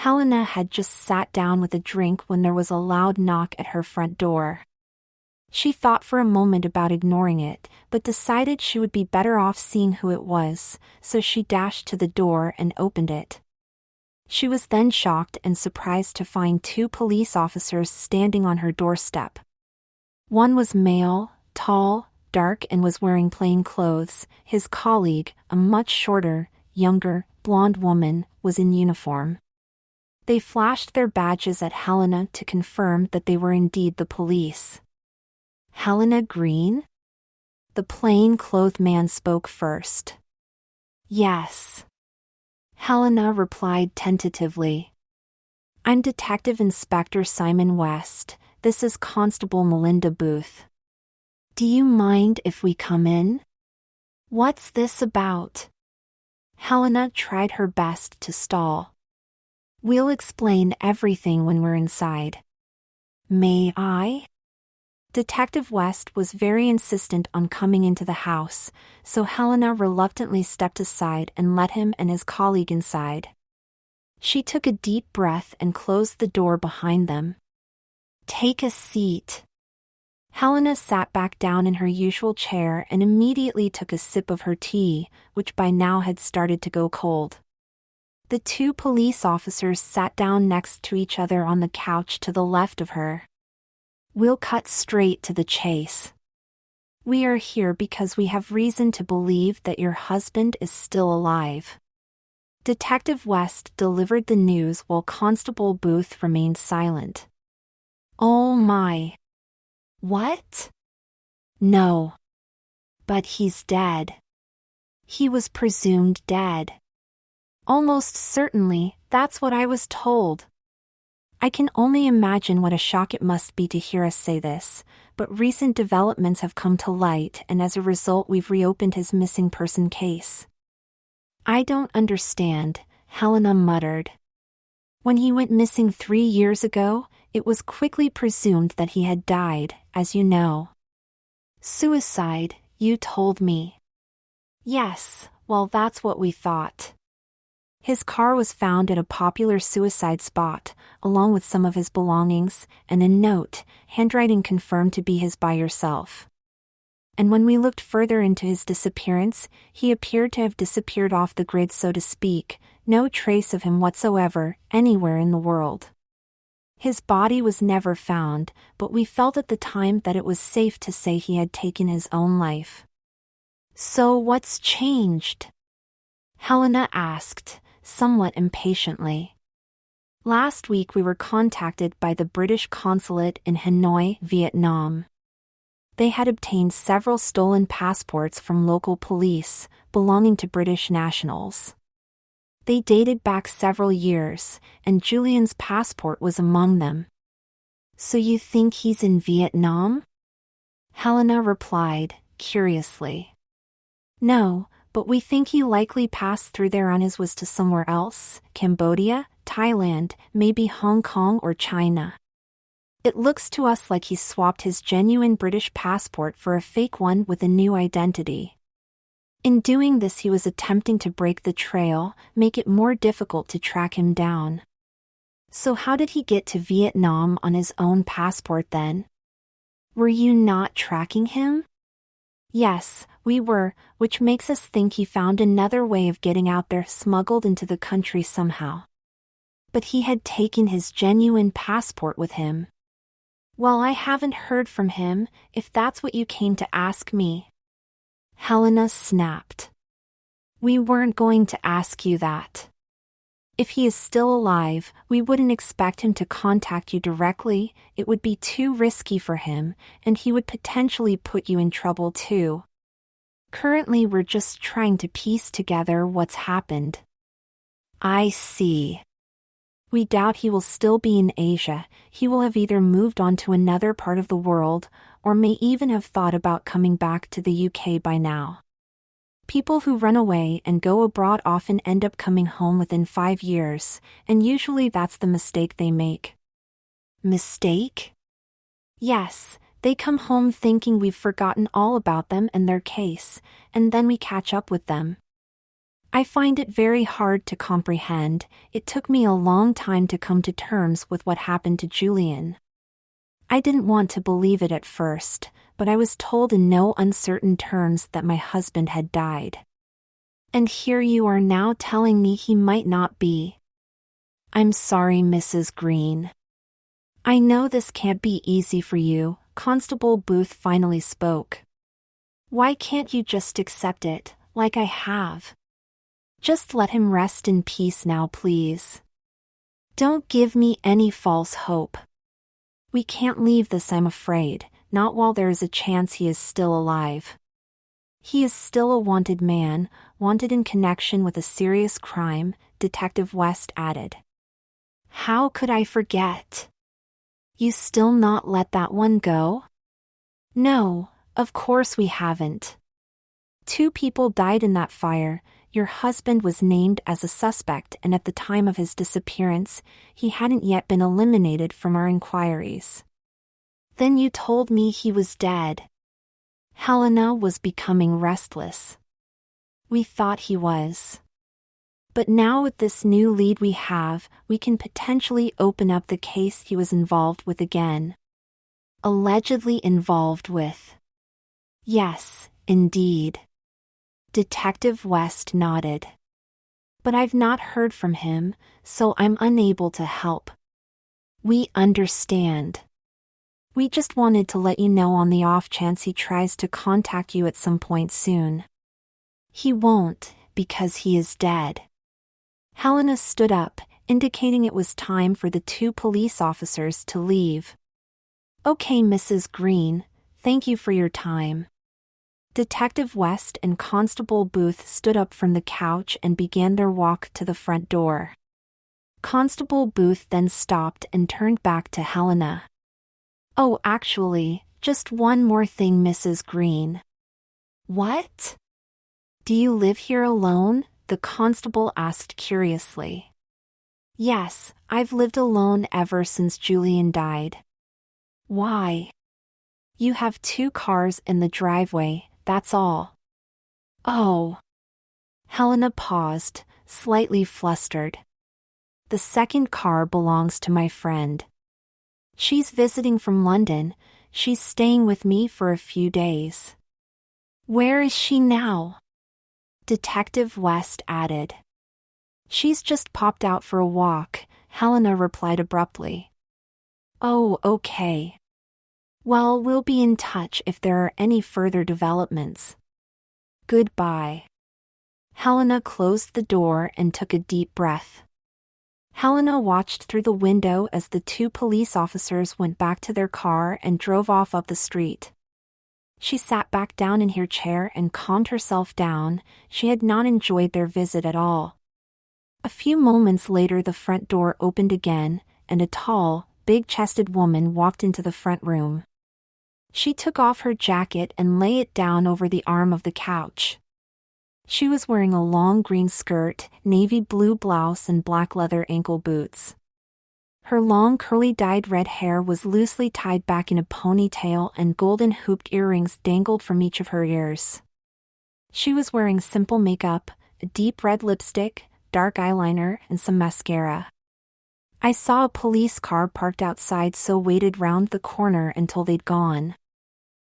Helena had just sat down with a drink when there was a loud knock at her front door. She thought for a moment about ignoring it, but decided she would be better off seeing who it was, so she dashed to the door and opened it. She was then shocked and surprised to find two police officers standing on her doorstep. One was male, tall, dark, and was wearing plain clothes. His colleague, a much shorter, younger, blonde woman, was in uniform. They flashed their badges at Helena to confirm that they were indeed the police. Helena Green? The plain-clothed man spoke first. Yes. Helena replied tentatively. I'm Detective Inspector Simon West. This is Constable Melinda Booth. Do you mind if we come in? What's this about? Helena tried her best to stall. We'll explain everything when we're inside. May I? Detective West was very insistent on coming into the house, so Helena reluctantly stepped aside and let him and his colleague inside. She took a deep breath and closed the door behind them. Take a seat. Helena sat back down in her usual chair and immediately took a sip of her tea, which by now had started to go cold. The two police officers sat down next to each other on the couch to the left of her. We'll cut straight to the chase. We are here because we have reason to believe that your husband is still alive. Detective West delivered the news while Constable Booth remained silent. Oh my. What? No. But he's dead. He was presumed dead. Almost certainly, that's what I was told. I can only imagine what a shock it must be to hear us say this, but recent developments have come to light and as a result we've reopened his missing person case. I don't understand, Helena muttered. When he went missing 3 years ago, it was quickly presumed that he had died, as you know. Suicide, you told me. Yes, well that's what we thought. His car was found at a popular suicide spot, along with some of his belongings, and a note, handwriting confirmed to be his by yourself. And when we looked further into his disappearance, he appeared to have disappeared off the grid so to speak, no trace of him whatsoever, anywhere in the world. His body was never found, but we felt at the time that it was safe to say he had taken his own life. So what's changed? Helena asked, somewhat impatiently. Last week we were contacted by the British consulate in Hanoi, Vietnam. They had obtained several stolen passports from local police, belonging to British nationals. They dated back several years, and Julian's passport was among them. So you think he's in Vietnam? Helena replied, curiously. No, but we think he likely passed through there on his way to somewhere else, Cambodia, Thailand, maybe Hong Kong or China. It looks to us like he swapped his genuine British passport for a fake one with a new identity. In doing this he was attempting to break the trail, make it more difficult to track him down. So how did he get to Vietnam on his own passport then? Were you not tracking him? Yes, we were, which makes us think he found another way of getting out there, smuggled into the country somehow. But he had taken his genuine passport with him. Well, I haven't heard from him, if that's what you came to ask me. Helena snapped. We weren't going to ask you that. If he is still alive, we wouldn't expect him to contact you directly, it would be too risky for him, and he would potentially put you in trouble too. Currently we're just trying to piece together what's happened. I see. We doubt he will still be in Asia, he will have either moved on to another part of the world, or may even have thought about coming back to the UK by now. People who run away and go abroad often end up coming home within 5 years, and usually that's the mistake they make. Mistake? Yes, they come home thinking we've forgotten all about them and their case, and then we catch up with them. I find it very hard to comprehend. It took me a long time to come to terms with what happened to Julian. I didn't want to believe it at first, but I was told in no uncertain terms that my husband had died. And here you are now telling me he might not be. I'm sorry, Mrs. Green. I know this can't be easy for you, Constable Booth finally spoke. Why can't you just accept it, like I have? Just let him rest in peace now, please. Don't give me any false hope. We can't leave this, I'm afraid, not while there is a chance he is still alive. He is still a wanted man, wanted in connection with a serious crime, Detective West added. How could I forget? You still not let that one go? No, of course we haven't. 2 people died in that fire. Your husband was named as a suspect, and at the time of his disappearance, he hadn't yet been eliminated from our inquiries. Then you told me he was dead. Helena was becoming restless. We thought he was. But now with this new lead we have, we can potentially open up the case he was involved with again. Allegedly involved with. Yes, indeed. Detective West nodded. But I've not heard from him, so I'm unable to help. We understand. We just wanted to let you know on the off chance he tries to contact you at some point soon. He won't, because he is dead. Helena stood up, indicating it was time for the 2 police officers to leave. Okay, Mrs. Green, thank you for your time. Detective West and Constable Booth stood up from the couch and began their walk to the front door. Constable Booth then stopped and turned back to Helena. Oh, actually, just one more thing, Mrs. Green. What? Do you live here alone? The constable asked curiously. Yes, I've lived alone ever since Julian died. Why? You have 2 cars in the driveway, that's all. Oh. Helena paused, slightly flustered. The second car belongs to my friend. She's visiting from London. She's staying with me for a few days. Where is she now? Detective West added. She's just popped out for a walk, Helena replied abruptly. Oh, okay. Well, we'll be in touch if there are any further developments. Goodbye. Helena closed the door and took a deep breath. Helena watched through the window as the 2 police officers went back to their car and drove off up the street. She sat back down in her chair and calmed herself down. She had not enjoyed their visit at all. A few moments later the front door opened again, and a tall, big-chested woman walked into the front room. She took off her jacket and lay it down over the arm of the couch. She was wearing a long green skirt, navy blue blouse and black leather ankle boots. Her long curly dyed red hair was loosely tied back in a ponytail and golden hooped earrings dangled from each of her ears. She was wearing simple makeup, a deep red lipstick, dark eyeliner, and some mascara. I saw a police car parked outside, so waited round the corner until they'd gone.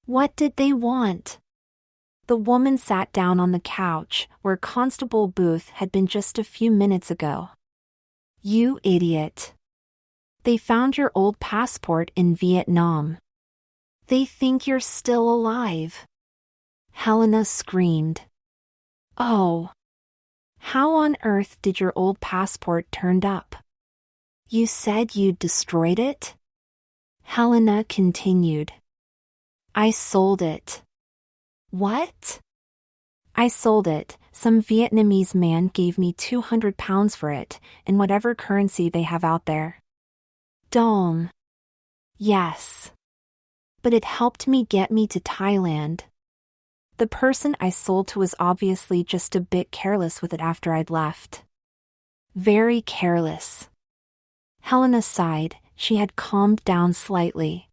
What did they want? The woman sat down on the couch, where Constable Booth had been just a few minutes ago. You idiot. They found your old passport in Vietnam. They think you're still alive. Helena screamed. Oh. How on earth did your old passport turn up? You said you'd destroyed it? Helena continued. I sold it. What? I sold it. Some Vietnamese man gave me £200 for it, in whatever currency they have out there. Dong. Yes. But it helped me get me to Thailand. The person I sold to was obviously just a bit careless with it after I'd left. Very careless. Helena sighed. She had calmed down slightly.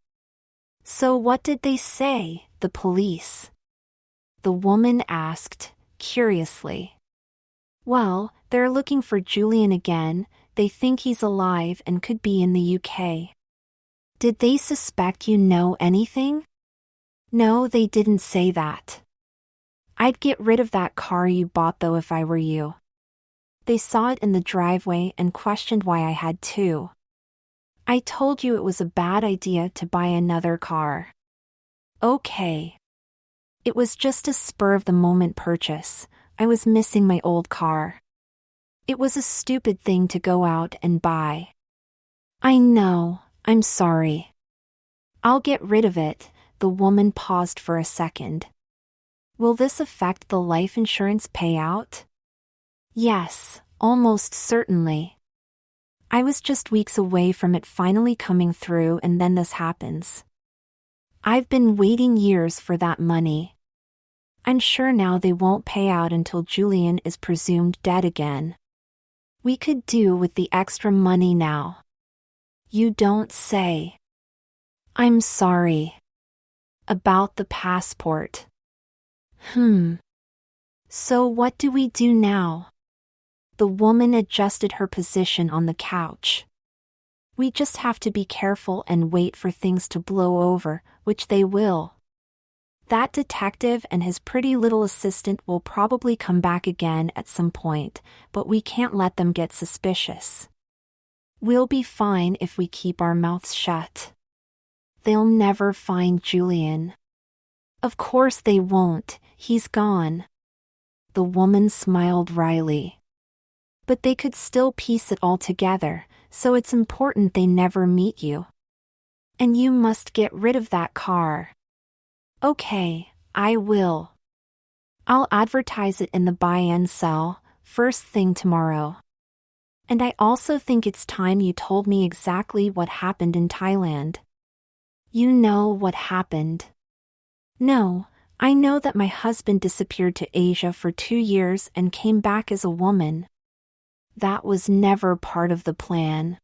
So what did they say, the police? The woman asked, curiously. Well, they're looking for Julian again. They think he's alive and could be in the UK. Did they suspect you know anything? No, they didn't say that. I'd get rid of that car you bought though if I were you. They saw it in the driveway and questioned why I had two. I told you it was a bad idea to buy another car. Okay. It was just a spur-of-the-moment purchase. I was missing my old car. It was a stupid thing to go out and buy. I know, I'm sorry. I'll get rid of it. The woman paused for a second. Will this affect the life insurance payout? Yes, almost certainly. I was just weeks away from it finally coming through and then this happens. I've been waiting years for that money. I'm sure now they won't pay out until Julian is presumed dead again. We could do with the extra money now. You don't say. I'm sorry. About the passport. So what do we do now? The woman adjusted her position on the couch. We just have to be careful and wait for things to blow over, which they will. That detective and his pretty little assistant will probably come back again at some point, but we can't let them get suspicious. We'll be fine if we keep our mouths shut. They'll never find Julian. Of course they won't, he's gone. The woman smiled wryly. But they could still piece it all together, so it's important they never meet you. And you must get rid of that car. Okay, I will. I'll advertise it in the buy and sell, first thing tomorrow. And I also think it's time you told me exactly what happened in Thailand. You know what happened. No, I know that my husband disappeared to Asia for 2 years and came back as a woman. That was never part of the plan.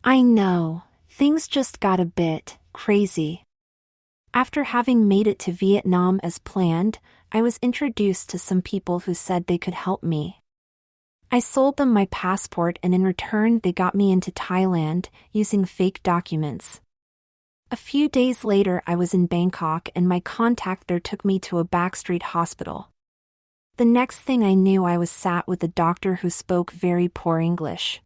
I know, things just got a bit crazy. After having made it to Vietnam as planned, I was introduced to some people who said they could help me. I sold them my passport and in return they got me into Thailand, using fake documents. A few days later I was in Bangkok and my contact there took me to a backstreet hospital. The next thing I knew I was sat with a doctor who spoke very poor English.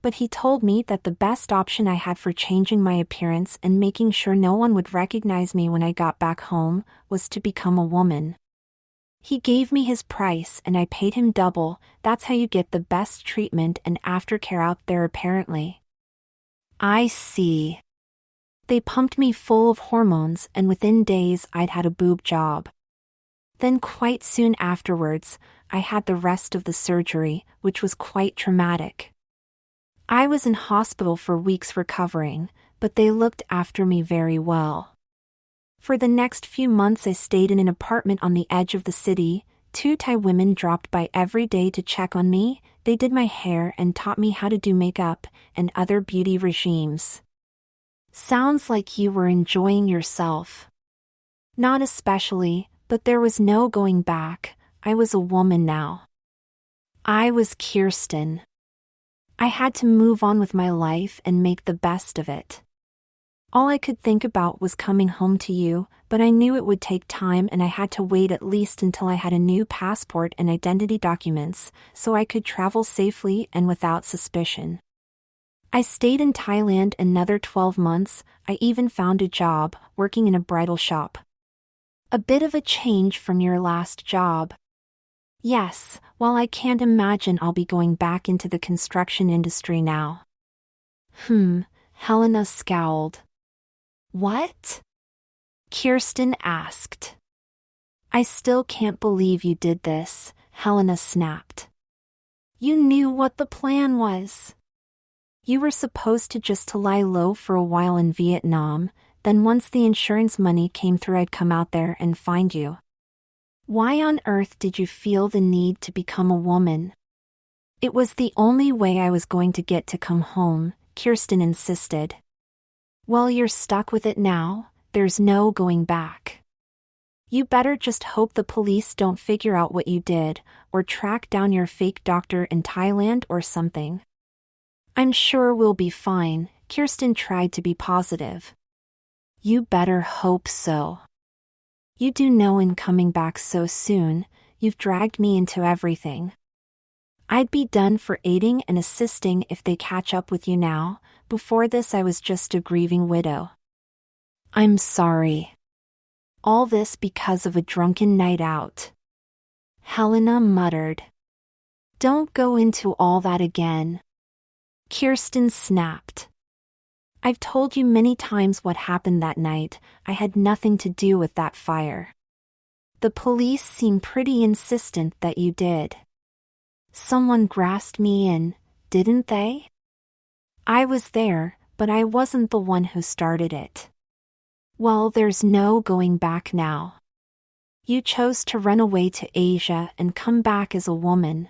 But he told me that the best option I had for changing my appearance and making sure no one would recognize me when I got back home was to become a woman. He gave me his price and I paid him double. That's how you get the best treatment and aftercare out there apparently. I see. They pumped me full of hormones and within days I'd had a boob job. Then quite soon afterwards, I had the rest of the surgery, which was quite traumatic. I was in hospital for weeks recovering, but they looked after me very well. For the next few months I stayed in an apartment on the edge of the city. 2 Thai women dropped by every day to check on me. They did my hair and taught me how to do makeup and other beauty regimes. Sounds like you were enjoying yourself. Not especially, but there was no going back. I was a woman now. I was Kirsten. I had to move on with my life and make the best of it. All I could think about was coming home to you, but I knew it would take time and I had to wait at least until I had a new passport and identity documents, so I could travel safely and without suspicion. I stayed in Thailand another 12 months. I even found a job, working in a bridal shop. A bit of a change from your last job. Yes, while I can't imagine I'll be going back into the construction industry now. Helena scowled. What? Kirsten asked. I still can't believe you did this, Helena snapped. You knew what the plan was. You were supposed to just to lie low for a while in Vietnam, then once the insurance money came through I'd come out there and find you. Why on earth did you feel the need to become a woman? It was the only way I was going to get to come home, Kirsten insisted. Well, you're stuck with it now, there's no going back. You better just hope the police don't figure out what you did, or track down your fake doctor in Thailand or something. I'm sure we'll be fine, Kirsten tried to be positive. You better hope so. You do know in coming back so soon, you've dragged me into everything. I'd be done for aiding and assisting if they catch up with you now. Before this I was just a grieving widow. I'm sorry. All this because of a drunken night out. Helena muttered. Don't go into all that again. Kirsten snapped. I've told you many times what happened that night. I had nothing to do with that fire. The police seem pretty insistent that you did. Someone grassed me in, didn't they? I was there, but I wasn't the one who started it. Well, there's no going back now. You chose to run away to Asia and come back as a woman.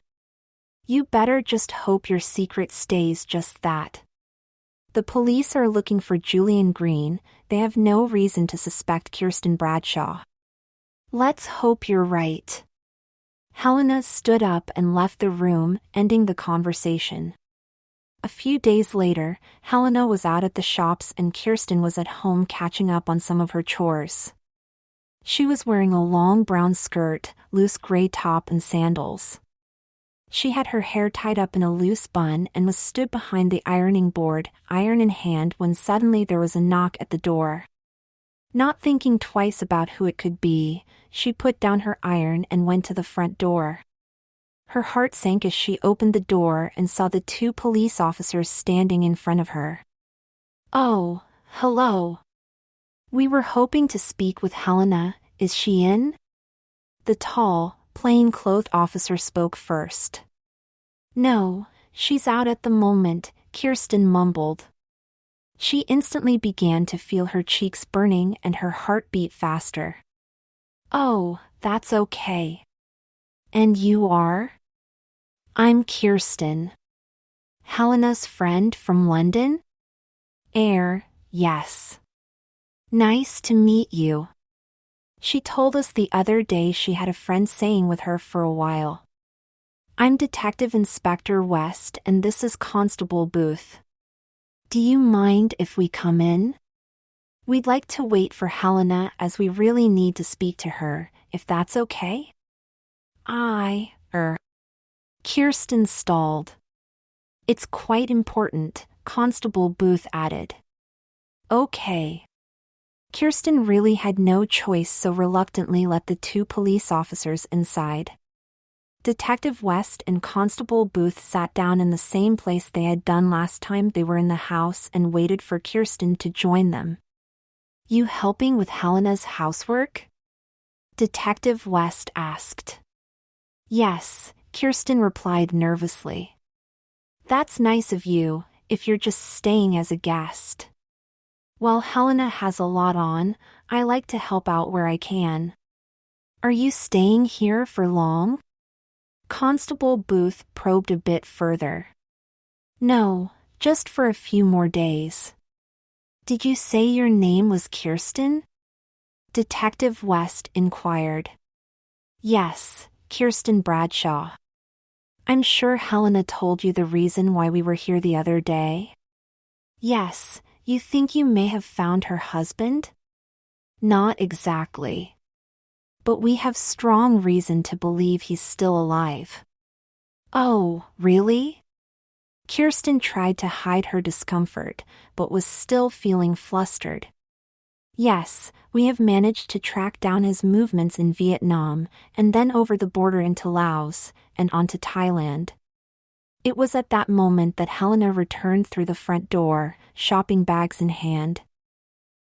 You better just hope your secret stays just that. The police are looking for Julian Green. They have no reason to suspect Kirsten Bradshaw. Let's hope you're right. Helena stood up and left the room, ending the conversation. A few days later, Helena was out at the shops and Kirsten was at home catching up on some of her chores. She was wearing a long brown skirt, loose gray top and sandals. She had her hair tied up in a loose bun and was stood behind the ironing board, iron in hand, when suddenly there was a knock at the door. Not thinking twice about who it could be, she put down her iron and went to the front door. Her heart sank as she opened the door and saw the 2 police officers standing in front of her. Oh, hello. We were hoping to speak with Helena. Is she in? The tall, plain-clothed officer spoke first. No, she's out at the moment, Kirsten mumbled. She instantly began to feel her cheeks burning and her heart beat faster. Oh, that's okay. And you are? I'm Kirsten. Helena's friend from London? Yes. Nice to meet you. She told us the other day she had a friend staying with her for a while. I'm Detective Inspector West and this is Constable Booth. Do you mind if we come in? We'd like to wait for Helena as we really need to speak to her, if that's okay? Kirsten stalled. It's quite important, Constable Booth added. Okay. Kirsten really had no choice, so reluctantly let the 2 police officers inside. Detective West and Constable Booth sat down in the same place they had done last time they were in the house and waited for Kirsten to join them. You helping with Helena's housework? Detective West asked. Yes, Kirsten replied nervously. That's nice of you, if you're just staying as a guest. While Helena has a lot on, I like to help out where I can. Are you staying here for long? Constable Booth probed a bit further. No, just for a few more days. Did you say your name was Kirsten? Detective West inquired. Yes, Kirsten Bradshaw. I'm sure Helena told you the reason why we were here the other day? Yes, you think you may have found her husband? Not exactly. But we have strong reason to believe he's still alive. Oh, really? Kirsten tried to hide her discomfort, but was still feeling flustered. Yes, we have managed to track down his movements in Vietnam, and then over the border into Laos, and onto Thailand. It was at that moment that Helena returned through the front door, shopping bags in hand.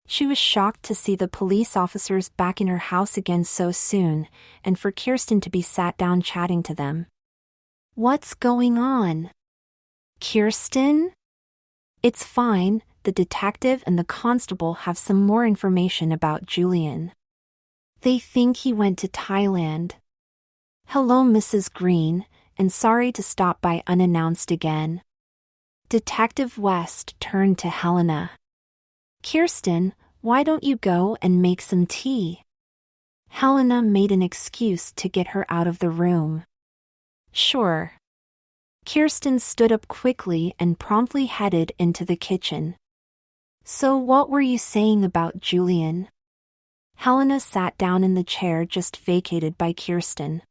She was shocked to see the police officers back in her house again so soon, and for Kirsten to be sat down chatting to them. What's going on? Kirsten? It's fine, the detective and the constable have some more information about Julian. They think he went to Thailand. Hello, Mrs. Green, and sorry to stop by unannounced again. Detective West turned to Helena. Kirsten, why don't you go and make some tea? Helena made an excuse to get her out of the room. Sure. Kirsten stood up quickly and promptly headed into the kitchen. So what were you saying about Julian? Helena sat down in the chair just vacated by Kirsten.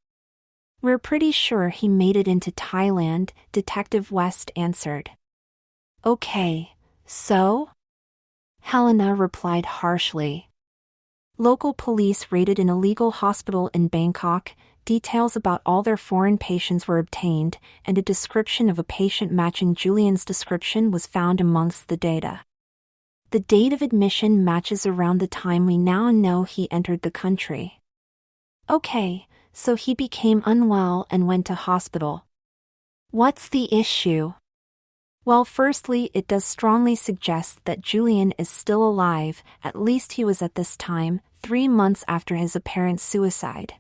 We're pretty sure he made it into Thailand, Detective West answered. Okay, so? Helena replied harshly. Local police raided an illegal hospital in Bangkok. Details about all their foreign patients were obtained, and a description of a patient matching Julian's description was found amongst the data. The date of admission matches around the time we now know he entered the country. Okay, so he became unwell and went to hospital. What's the issue? Well, firstly, it does strongly suggest that Julian is still alive, at least he was at this time, 3 months after his apparent suicide.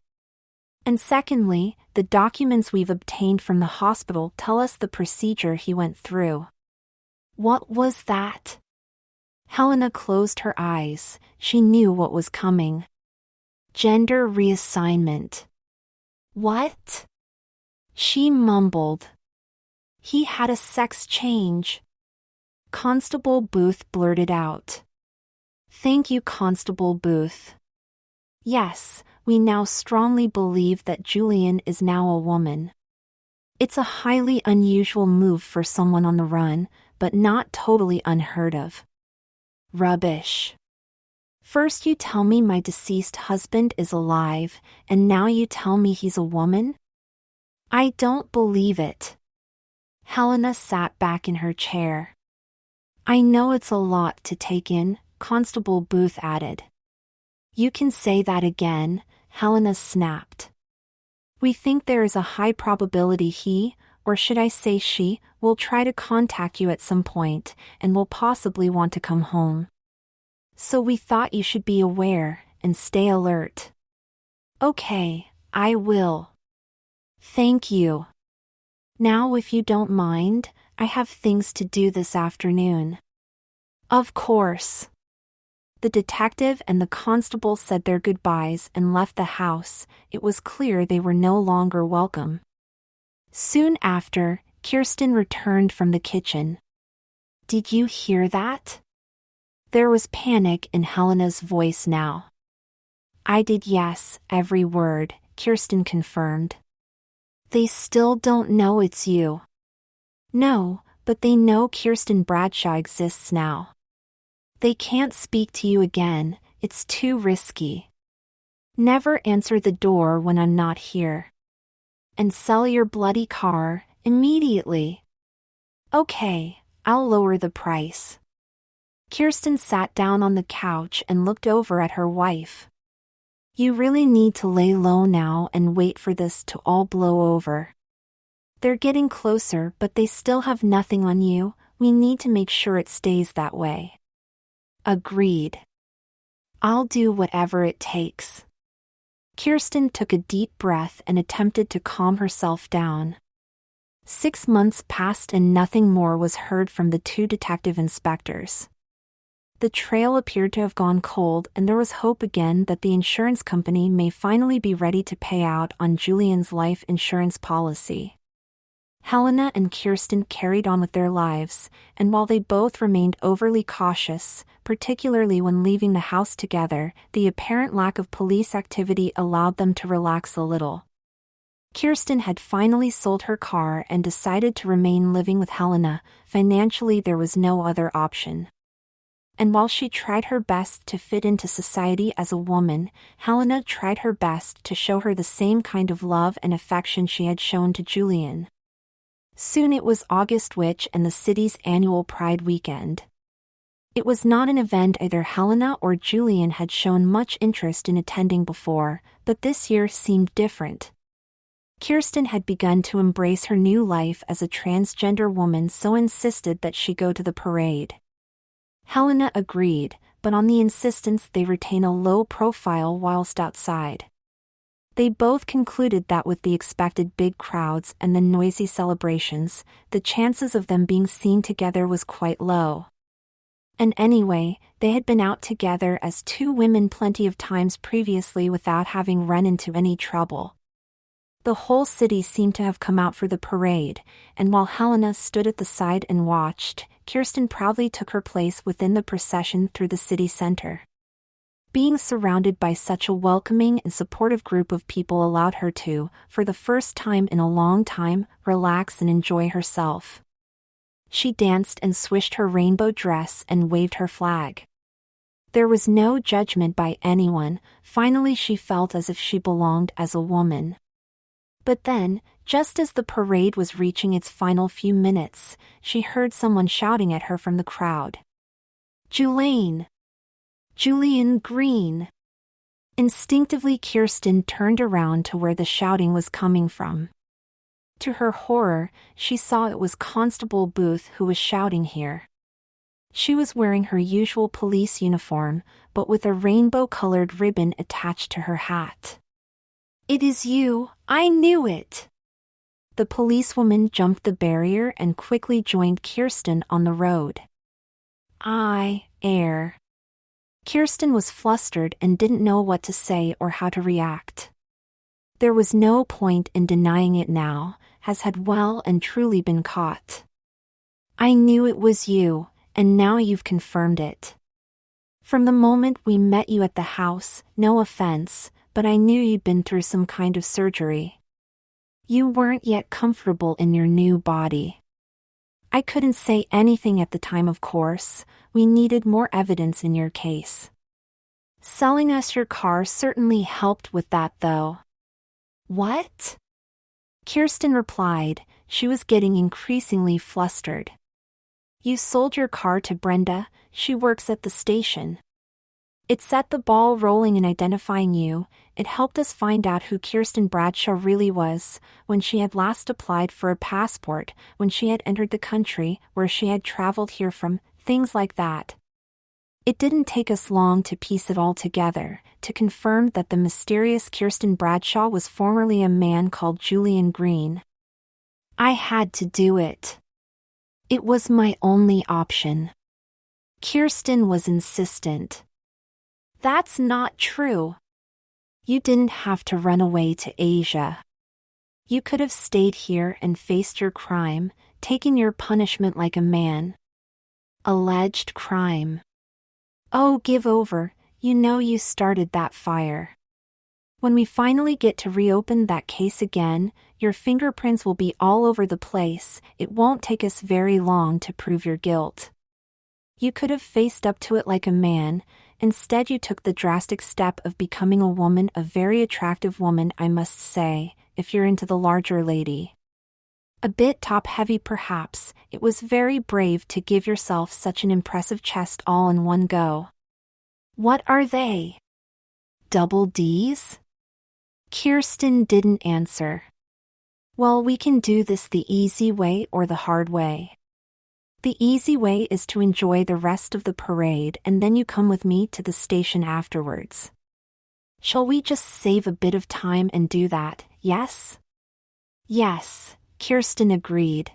And secondly, the documents we've obtained from the hospital tell us the procedure he went through. What was that? Helena closed her eyes. She knew what was coming. Gender reassignment. What? She mumbled. He had a sex change. Constable Booth blurted out. Thank you, Constable Booth. Yes, we now strongly believe that Julian is now a woman. It's a highly unusual move for someone on the run, but not totally unheard of. Rubbish. First you tell me my deceased husband is alive, and now you tell me he's a woman? I don't believe it. Helena sat back in her chair. I know it's a lot to take in, Constable Booth added. You can say that again, Helena snapped. We think there is a high probability he, or should I say she, will try to contact you at some point, and will possibly want to come home. So we thought you should be aware, and stay alert. Okay, I will. Thank you. Now if you don't mind, I have things to do this afternoon. Of course. The detective and the constable said their goodbyes and left the house. It was clear they were no longer welcome. Soon after, Kirsten returned from the kitchen. Did you hear that? There was panic in Helena's voice now. I did, yes, every word, Kirsten confirmed. They still don't know it's you. No, but they know Kirsten Bradshaw exists now. They can't speak to you again, it's too risky. Never answer the door when I'm not here. And sell your bloody car, immediately. Okay, I'll lower the price. Kirsten sat down on the couch and looked over at her wife. You really need to lay low now and wait for this to all blow over. They're getting closer, but they still have nothing on you. We need to make sure it stays that way. Agreed. I'll do whatever it takes. Kirsten took a deep breath and attempted to calm herself down. 6 months passed and nothing more was heard from the 2 detective inspectors. The trail appeared to have gone cold, and there was hope again that the insurance company may finally be ready to pay out on Julian's life insurance policy. Helena and Kirsten carried on with their lives, and while they both remained overly cautious, particularly when leaving the house together, the apparent lack of police activity allowed them to relax a little. Kirsten had finally sold her car and decided to remain living with Helena. Financially, there was no other option. And while she tried her best to fit into society as a woman, Helena tried her best to show her the same kind of love and affection she had shown to Julian. Soon it was August Witch and the city's annual Pride weekend. It was not an event either Helena or Julian had shown much interest in attending before, but this year seemed different. Kirsten had begun to embrace her new life as a transgender woman, so insisted that she go to the parade. Helena agreed, but on the insistence they retain a low profile whilst outside. They both concluded that with the expected big crowds and the noisy celebrations, the chances of them being seen together was quite low. And anyway, they had been out together as two women plenty of times previously without having run into any trouble. The whole city seemed to have come out for the parade, and while Helena stood at the side and watched, Kirsten proudly took her place within the procession through the city center. Being surrounded by such a welcoming and supportive group of people allowed her to, for the first time in a long time, relax and enjoy herself. She danced and swished her rainbow dress and waved her flag. There was no judgment by anyone. Finally she felt as if she belonged as a woman. But then, just as the parade was reaching its final few minutes, she heard someone shouting at her from the crowd. "Julian! Julian Green!" Instinctively Kirsten turned around to where the shouting was coming from. To her horror, she saw it was Constable Booth who was shouting here. She was wearing her usual police uniform, but with a rainbow-colored ribbon attached to her hat. "It is you, I knew it!" The policewoman jumped the barrier and quickly joined Kirsten on the road. Kirsten was flustered and didn't know what to say or how to react. There was no point in denying it now, as had well and truly been caught. "I knew it was you, and now you've confirmed it. From the moment we met you at the house, no offense, but I knew you'd been through some kind of surgery. You weren't yet comfortable in your new body. I couldn't say anything at the time, of course. We needed more evidence in your case. Selling us your car certainly helped with that, though." "What?" Kirsten replied. She was getting increasingly flustered. "You sold your car to Brenda. She works at the station. It set the ball rolling in identifying you. It helped us find out who Kirsten Bradshaw really was, when she had last applied for a passport, when she had entered the country, where she had traveled here from, things like that. It didn't take us long to piece it all together, to confirm that the mysterious Kirsten Bradshaw was formerly a man called Julian Green. I had to do it. It was my only option." Kirsten was insistent. "That's not true. You didn't have to run away to Asia. You could have stayed here and faced your crime, taken your punishment like a man." "Alleged crime." "Oh, give over, you know you started that fire. When we finally get to reopen that case again, your fingerprints will be all over the place. It won't take us very long to prove your guilt. You could have faced up to it like a man. Instead you took the drastic step of becoming a woman, a very attractive woman, I must say, if you're into the larger lady. A bit top-heavy perhaps. It was very brave to give yourself such an impressive chest all in one go." "What are they? Double D's?" Kirsten didn't answer. "Well, we can do this the easy way or the hard way. The easy way is to enjoy the rest of the parade and then you come with me to the station afterwards. Shall we just save a bit of time and do that, yes?" "Yes," Kirsten agreed.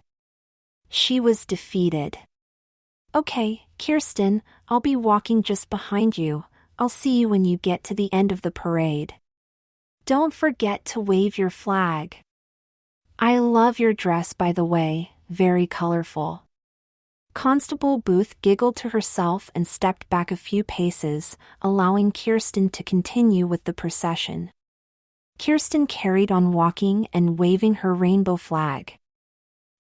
She was defeated. "Okay, Kirsten, I'll be walking just behind you. I'll see you when you get to the end of the parade. Don't forget to wave your flag. I love your dress, by the way, very colorful." Constable Booth giggled to herself and stepped back a few paces, allowing Kirsten to continue with the procession. Kirsten carried on walking and waving her rainbow flag.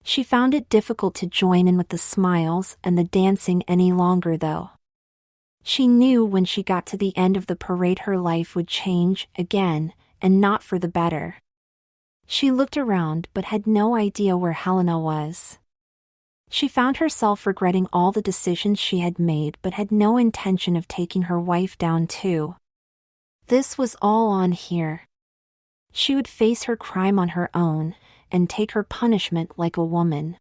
She found it difficult to join in with the smiles and the dancing any longer, though. She knew when she got to the end of the parade her life would change again, and not for the better. She looked around but had no idea where Helena was. She found herself regretting all the decisions she had made but had no intention of taking her wife down too. This was all on here. She would face her crime on her own, and take her punishment like a woman.